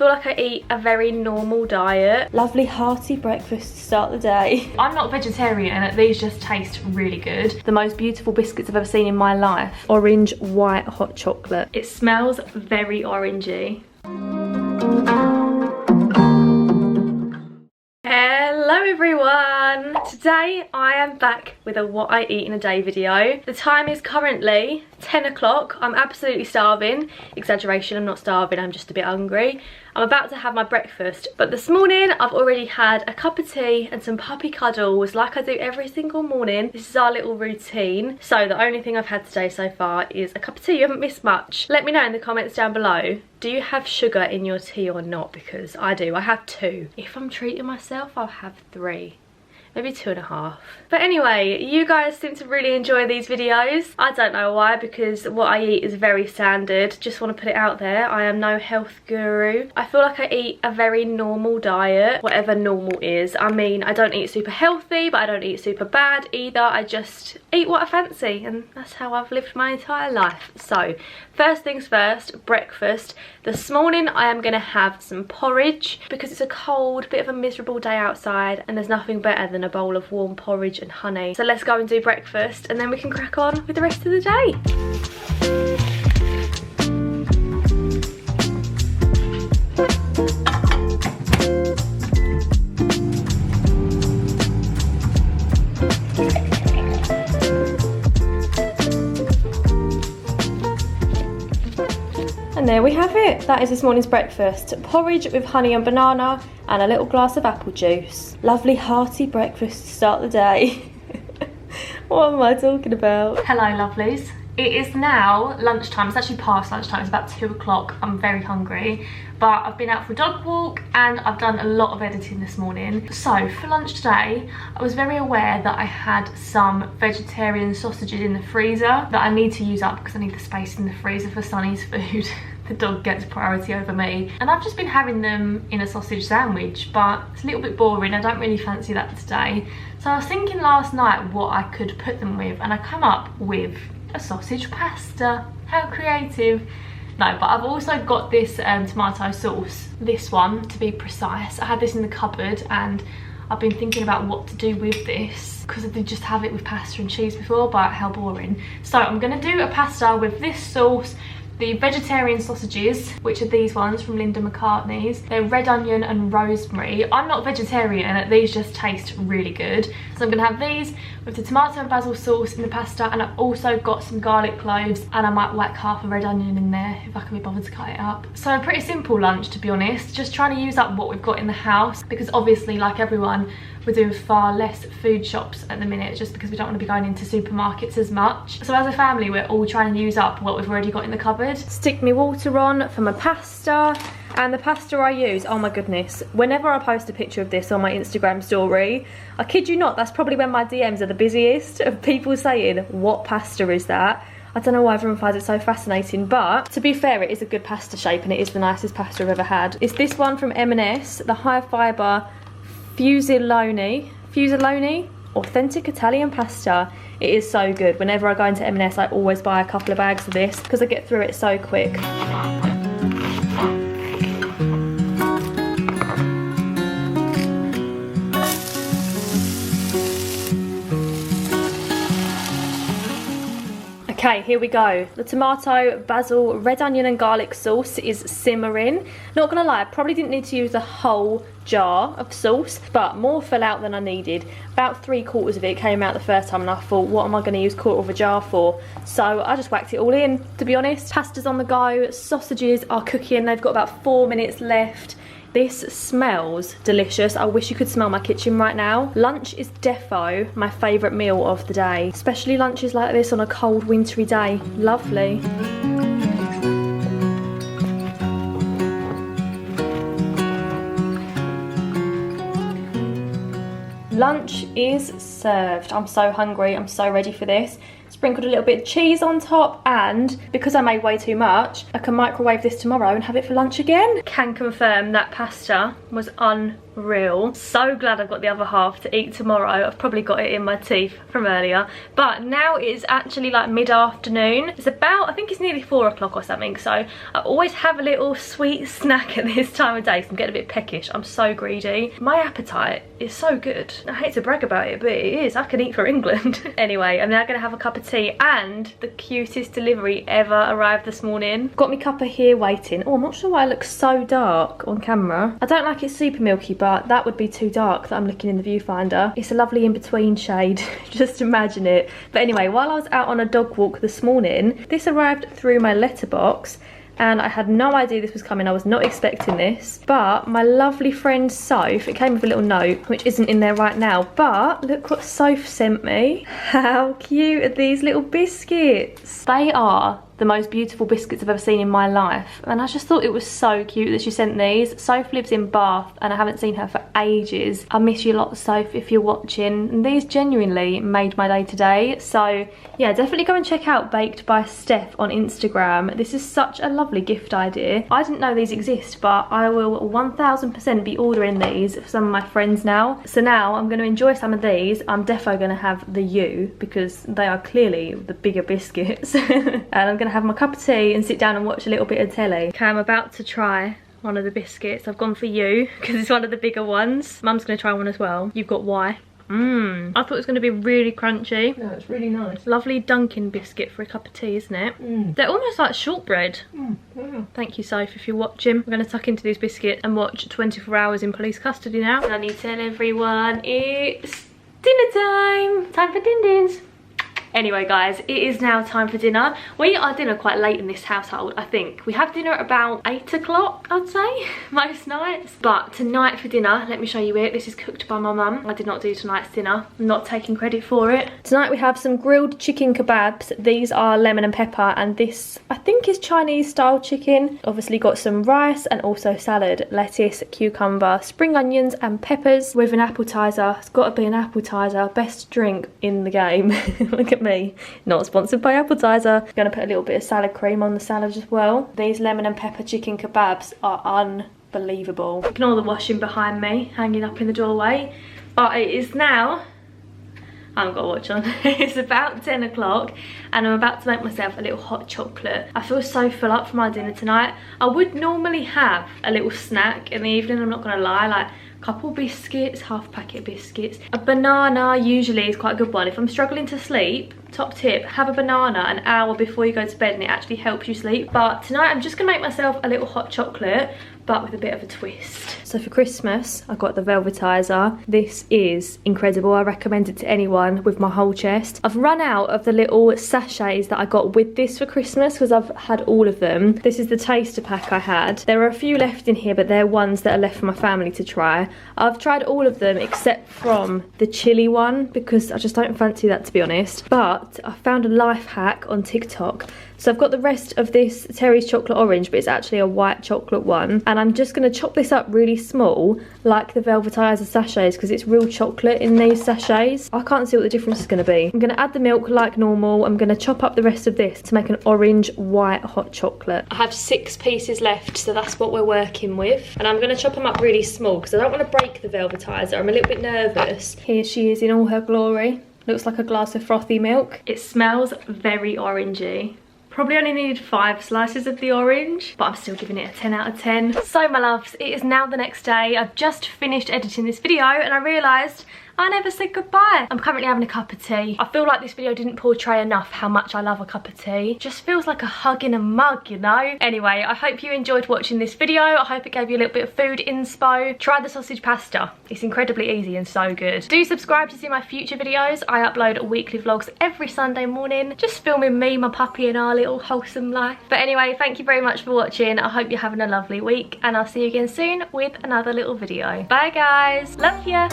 feel like I eat a very normal diet. Lovely hearty breakfast to start the day. I'm not vegetarian and these just taste really good. The most beautiful biscuits I've ever seen in my life. Orange white hot chocolate. It smells very orangey. Hello everyone! Today I am back with a what I eat in a day video. The time is currently 10 o'clock. I'm absolutely starving. Exaggeration, I'm not starving, I'm just a bit hungry. I'm about to have my breakfast, but this morning I've already had a cup of tea and some puppy cuddles like I do every single morning. This is our little routine. So the only thing I've had today so far is a cup of tea. You haven't missed much. Let me know in the comments down below, do you have sugar in your tea or not? Because I do. I have 2. If I'm treating myself, I'll have 3. Maybe 2.5. But anyway, you guys seem to really enjoy these videos. I don't know why, because what I eat is very standard. Just want to put it out there. I am no health guru. I feel like I eat a very normal diet, whatever normal is. I mean, I don't eat super healthy, but I don't eat super bad either. I just eat what I fancy, and that's how I've lived my entire life. So, first things first, breakfast. This morning I am going to have some porridge because it's a cold, bit of a miserable day outside, and there's nothing better than a bowl of warm porridge and honey. So let's go and do breakfast and then we can crack on with the rest of the day. And there we have it. That is this morning's breakfast. Porridge with honey and banana and a little glass of apple juice. Lovely hearty breakfast to start the day. What am I talking about? Hello lovelies. It is now lunchtime. It's actually past lunchtime. It's about 2 o'clock. I'm very hungry. But I've been out for a dog walk and I've done a lot of editing this morning. So for lunch today, I was very aware that I had some vegetarian sausages in the freezer that I need to use up because I need the space in the freezer for Sunny's food. The dog gets priority over me. And I've just been having them in a sausage sandwich, but it's a little bit boring. I don't really fancy that today. So I was thinking last night what I could put them with, and I come up with a sausage pasta. How creative. No, but I've also got this tomato sauce, this one to be precise. I had this in the cupboard and I've been thinking about what to do with this because I did just have it with pasta and cheese before, but how boring. So I'm going to do a pasta with this sauce, the vegetarian sausages, which are these ones from Linda McCartney's. They're red onion and rosemary. I'm not vegetarian and these just taste really good. So I'm gonna have these with the tomato and basil sauce in the pasta, and I've also got some garlic cloves, and I might whack half a red onion in there if I can be bothered to cut it up. So a pretty simple lunch, to be honest. Just trying to use up what we've got in the house because obviously, like everyone, we're doing far less food shops at the minute just because we don't want to be going into supermarkets as much. So as a family, we're all trying to use up what we've already got in the cupboard. Stick me water on for my pasta. And the pasta I use, oh my goodness, whenever I post a picture of this on my Instagram story, I kid you not, that's probably when my DMs are the busiest of people saying, what pasta is that? I don't know why everyone finds it so fascinating, but to be fair, it is a good pasta shape and it is the nicest pasta I've ever had. It's this one from M&S, the high fibre Fusilone, authentic Italian pasta. It is so good. Whenever I go into M&S, I always buy a couple of bags of this because I get through it so quick. Okay, here we go. The tomato, basil, red onion and garlic sauce is simmering. Not gonna lie, I probably didn't need to use the whole jar of sauce, but more fell out than I needed. About 3/4 of it came out the first time and I thought, what am I gonna use 1/4 of a jar for? So I just whacked it all in, to be honest. Pasta's on the go, sausages are cooking, they've got about 4 minutes left. This smells delicious. I wish you could smell my kitchen right now. Lunch is defo my favourite meal of the day. Especially lunches like this on a cold wintry day. Lovely. Lunch is served. I'm so hungry. I'm so ready for this. It's sprinkled a little bit of cheese on top, and because I made way too much, I can microwave this tomorrow and have it for lunch again. Can confirm that pasta was unreal. So glad I've got the other half to eat tomorrow. I've probably got it in my teeth from earlier, but now it is actually like mid-afternoon. It's about, I think it's nearly 4 o'clock or something, so I always have a little sweet snack at this time of day, so I'm getting a bit peckish. I'm so greedy. My appetite is so good. I hate to brag about it, but it is. I can eat for England. Anyway, I'm now gonna have a cup of tea, and the cutest delivery ever arrived this morning. Got me cuppa here waiting. Oh, I'm not sure why it looks so dark on camera. I don't like it super milky, but that would be too dark that I'm looking in the viewfinder. It's a lovely in-between shade. Just imagine it. But anyway, while I was out on a dog walk this morning, this arrived through my letterbox, and I had no idea this was coming. I was not expecting this, but my lovely friend Soph, it came with a little note, which isn't in there right now, but look what Soph sent me. How cute are these little biscuits? They are the most beautiful biscuits I've ever seen in my life, and I just thought it was so cute that she sent these. Soph lives in Bath, and I haven't seen her for ages. I miss you a lot, Soph, if you're watching, and these genuinely made my day today. So yeah, definitely go and check out Baked by Steph on Instagram. This is such a lovely gift idea. I didn't know these exist, but I will 1000% be ordering these for some of my friends now. So now I'm going to enjoy some of these. I'm defo going to have the U, because they are clearly the bigger biscuits. And I'm going to have my cup of tea and sit down and watch a little bit of telly. Okay, I'm about to try one of the biscuits. I've gone for you because it's one of the bigger ones. Mum's going to try one as well. You've got Y. I thought it was going to be really crunchy. No, it's really nice. Lovely Dunkin' biscuit for a cup of tea, isn't it? They're almost like shortbread. Yeah. Thank you, Soph, if you're watching. We're going to tuck into these biscuits and watch 24 Hours in Police Custody now. And I need to tell everyone it's dinner time. Time for din-dins. Anyway guys, it is now time for dinner. We eat our dinner quite late in this household, I think. We have dinner at about 8 o'clock, I'd say, most nights. But tonight for dinner, let me show you it. This is cooked by my mum. I did not do tonight's dinner. I'm not taking credit for it. Tonight we have some grilled chicken kebabs. These are lemon and pepper, and this, I think, is Chinese style chicken. Obviously got some rice and also salad, lettuce, cucumber, spring onions and peppers with an appetizer. It's got to be an appetizer. Best drink in the game. Look at me, not sponsored by appetizer. I'm gonna put a little bit of salad cream on the salad as well. These lemon and pepper chicken kebabs are unbelievable. Ignore the washing behind me hanging up in the doorway, but it is now, I haven't got a watch on. It's about 10 o'clock and I'm about to make myself a little hot chocolate. I feel so full up for my dinner tonight. I would normally have a little snack in the evening, I'm not gonna lie, like couple biscuits, half packet biscuits. A banana usually is quite a good one. If I'm struggling to sleep, top tip, have a banana an hour before you go to bed and it actually helps you sleep. But tonight I'm just gonna make myself a little hot chocolate, but with a bit of a twist. So for Christmas, I got the Velvetizer. This is incredible. I recommend it to anyone with my whole chest. I've run out of the little sachets that I got with this for Christmas because I've had all of them. This is the taster pack I had. There are a few left in here, but they're ones that are left for my family to try. I've tried all of them except from the chili one because I just don't fancy that, to be honest. But I found a life hack on TikTok. So I've got the rest of this Terry's chocolate orange, but it's actually a white chocolate one. And I'm just going to chop this up really small, like the Velvetizer sachets, because it's real chocolate in these sachets. I can't see what the difference is going to be. I'm going to add the milk like normal. I'm going to chop up the rest of this to make an orange white hot chocolate. I have 6 pieces left, so that's what we're working with. And I'm going to chop them up really small because I don't want to break the Velvetizer. I'm a little bit nervous. Here she is in all her glory. Looks like a glass of frothy milk. It smells very orangey. Probably only needed 5 slices of the orange, but I'm still giving it a 10 out of 10. So my loves, it is now the next day. I've just finished editing this video and I realised I never said goodbye. I'm currently having a cup of tea. I feel like this video didn't portray enough how much I love a cup of tea. It just feels like a hug in a mug, you know? Anyway, I hope you enjoyed watching this video. I hope it gave you a little bit of food inspo. Try the sausage pasta. It's incredibly easy and so good. Do subscribe to see my future videos. I upload weekly vlogs every Sunday morning, just filming me, my puppy and our little wholesome life. But anyway, thank you very much for watching. I hope you're having a lovely week and I'll see you again soon with another little video. Bye guys. Love ya.